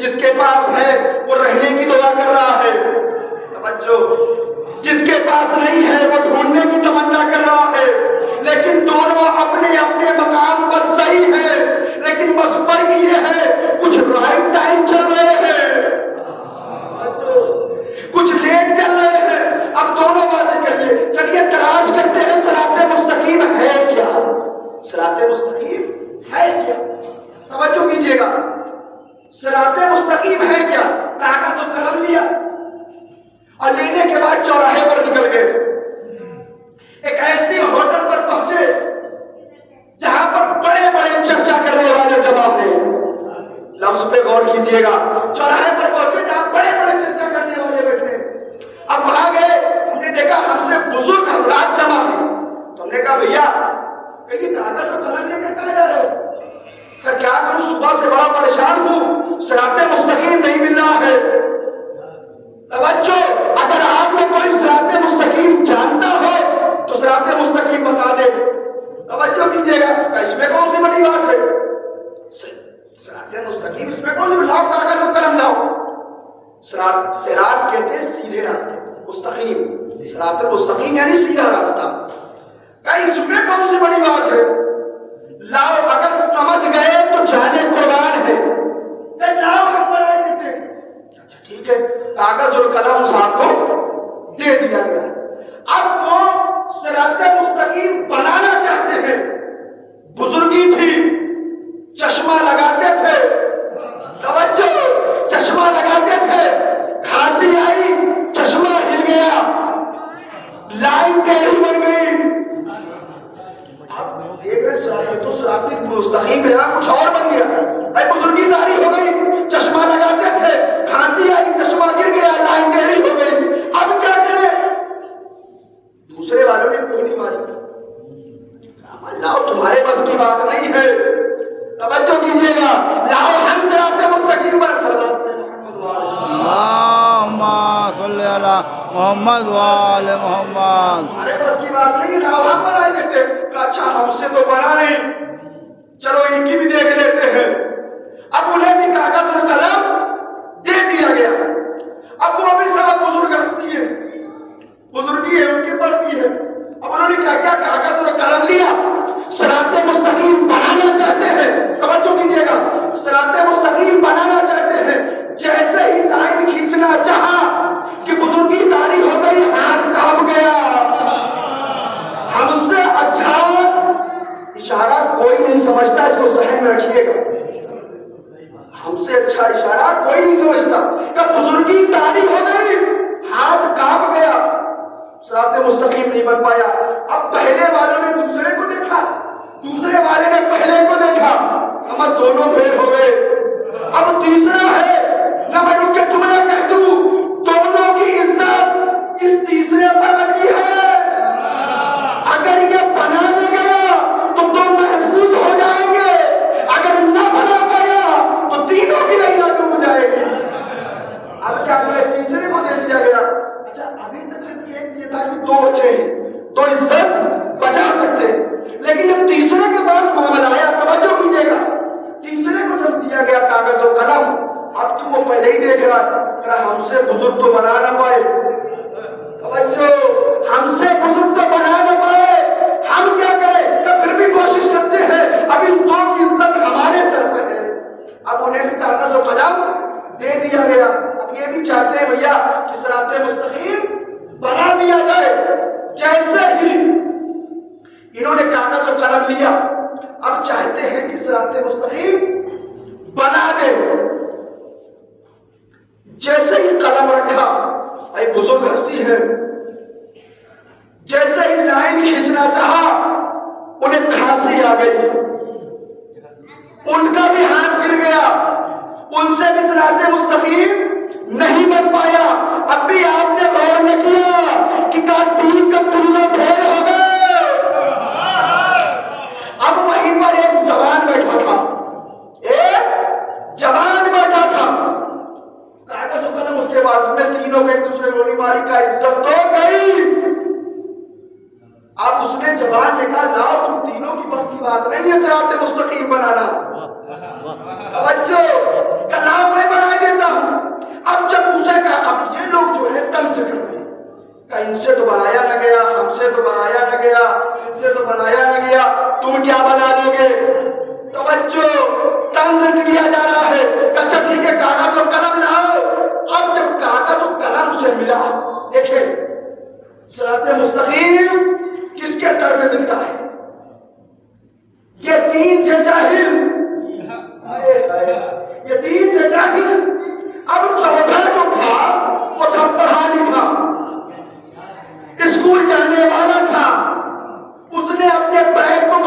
جس کے پاس ہے وہ رہنے کی دعا کر رہا ہے، توجہ، جس کے پاس نہیں ہے وہ ڈھونڈنے کی تمنا کر رہا ہے، لیکن دونوں اپنے اپنے مقام پر صحیح ہے، لیکن بس فرق یہ ہے کچھ رائٹ ٹائم چل رہے ہیں، کچھ لیٹ چل رہے ہیں۔ اب دونوں واضح کریے، چلیے تلاش کرتے ہیں صراط مستقیم ہے کیا، صراط مستقیم ہے کیا؟ توجہ کیجیے گا، صراط مستقیم ہے کیا؟ کاغذ و قلم لیا اور لینے کے بعد چوراہے پر نکل گئے، ایک ایسی ہوٹل پر پہنچے جہاں پر بڑے بڑے چرچا کرنے والے جمع تھے، لفظ پہ غور کیجیے گا، چوراہے پر پہنچے جہاں بڑے بڑے چرچا کرنے والے بیٹھے، اب وہاں گئے، ہم نے دیکھا ہم سے بزرگ حضرات جمع تھے، تو ہم نے کہا بھیا کہیں کاغذ و قلم لے کر کہاں جا رہے ہو؟ کیا کروں، صبح سے بڑا پریشان ہوں، صراط مستقیم نہیں مل رہا ہے۔ توجہ، اگر آپ میں کوئی صراط مستقیم جانتا ہو تو صراط مستقیم بتا دے، توجہ کیجیے گا، اس میں کون سی بڑی بات ہے؟ صراط مستقیم، اس میں کون سی، لاؤ کاغذ و قلم لاؤ۔ صراط کہتے ہیں سیدھے راستے، مستقیم، صراط مستقیم یعنی سیدھا راستہ، اس میں کون سی بڑی بات ہے؟ لاؤ، اگر سمجھ گئے تو جانے قربان ہے، لاؤ ہم بنا دیتے، اچھا ٹھیک ہے، کاغذ اور قلم صاحب کو دے دیا گیا۔ اب وہ صراط مستقیم بنانا چاہتے ہیں، بزرگی تھی، چشمہ لگاتے تھے، توجہ، چشمہ لگاتے تھے، کھانسی آئی چشمہ ہل گیا، لائن ٹیڑھی بن گئی، دیکھ رہے صراط تو صراط مستقیم ہے، کچھ اور بن گیا، بزرگی داری ہو گئی، چشمہ لگاتے تھے، کھانسی آئی چشمہ گر گیا، لائن ٹیڑھی ہو گئی، اب کیا کریں؟ دوسرے والوں نے کوئی نہیں ماری، لاؤ تمہارے بس کی بات نہیں ہے، توجہ کیجیے گا، لاؤ ہم صراط مستقیم پر صلوات اللہم صلی علی محمد وآل محمد، ہمارے بس کی بات نہیں، لاؤ ہم بنا دیتے، اچھا ہم سے تو بنا نہیں، چلو ان کی بھی دیکھ لیتے ہیں۔ اب انہیں بھی کاغذ اور قلم دے دیا گیا، اب وہ بھی صاحب بزرگ ہستی ہے، بزرگی ہے ان کی بڑھتی ہے، اب انہوں نے کیا کیا، کاغذ اور قلم لیا، صراط مستقیم بنانا چاہتے ہیں، توجہ کیجیے گا، صراط مستقیم بنانا چاہتے ہیں، جیسے ہی لائن کھینچنا چاہا کہ بزرگی داری ہو گئی، ہاتھ کانپ گیا، ہم سے اچھا اشارہ کوئی نہیں سمجھتا، اس کو ذہن میں رکھیے گا، ہم سے اچھا اشارہ کوئی نہیں سمجھتا کہ بزرگی داری ہو گئی، ہاتھ کانپ گیا، صراط مستقیم نہیں بن پایا۔ اب پہلے والوں نے دوسرے کو دیکھا، دوسرے والے نے پہلے کو دیکھا، ہم دونوں فیل ہو گئے، اب تیسرا ہے، نہ میں رک کے جملہ کہہ دوں، دونوں کی عزت اس تیسرے پر بچی ہے، اگر یہ بنا دے گیا تو تم محفوظ ہو جائیں گے، اگر نہ بنا پایا تو تینوں کی نہیں ڈوب جائے گی۔ اب کیا کرے، تیسرے کو دے دیا گیا، اچھا ابھی تک یہ تھا کہ دو بچے ہیں تو عزت بچا سکتے، لیکن جب تیسرے کے پاس معاملہ آیا، توجہ کیجیے گا، تیسرے کو جب دیا گیا کاغذ و قلم، اب تو وہ پہلے ہی دیکھ رہا کہ ہم سے بزرگ تو بنا نہ پائے، توجہ، ہم سے بزرگ تو بنا نہ پائے، ہم کیا کریں، تو پھر بھی کوشش کرتے ہیں، ابھی دو کی عزت ہمارے سر پہ ہے، اب انہیں بھی کاغذ و قلم دے دیا گیا، اب یہ بھی چاہتے ہیں بھیا کہ صراط مستقیم بنا دیا جائے، جیسے ہی انہوں نے کاغذ و قلم لیا، اب چاہتے ہیں کہ صراط مستقیم بنا دے، جیسے ہی قلم رکھا، ایک بزرگ ہستی ہے، جیسے ہی لائن کھینچنا چاہا، انہیں کھانسی آ گئی، ان کا بھی ہاتھ گر گیا، ان سے بھی صراط مستقیم نہیں بن پایا۔ اب بھی آپ نے غور نہ کیا کہ تین کا تلو پھیر ہو گئے، اب وہیں پر ایک جوان بیٹھا تھا، ایک جوان بیٹھا تھا، کاغذ و قلم اس کے بعد میں تینوں میں ایک دوسرے گولی ماری کا عزت تو گئی، اب اس نے جوان نے کہا لاؤ تم تینوں کی بس کی بات نہیں ہے صراط مستقیم بنانا، توجہ، لاؤ میں بنا رزلٹ دیا جا رہا ہے کہ اچھا ٹھیک ہے کاغذ و قلم لاؤ. اب جب کاغذ و قلم سے ملا, دیکھیں صراط مستقیم کس کے در میں ملتا ہے؟ یہ تین تھے جاہل, یہ تین تھے جاہل. اب چوتھا جو تھا وہ تھا پڑھا لکھا, اسکول جانے والا تھا. اس نے اپنے بیگ کو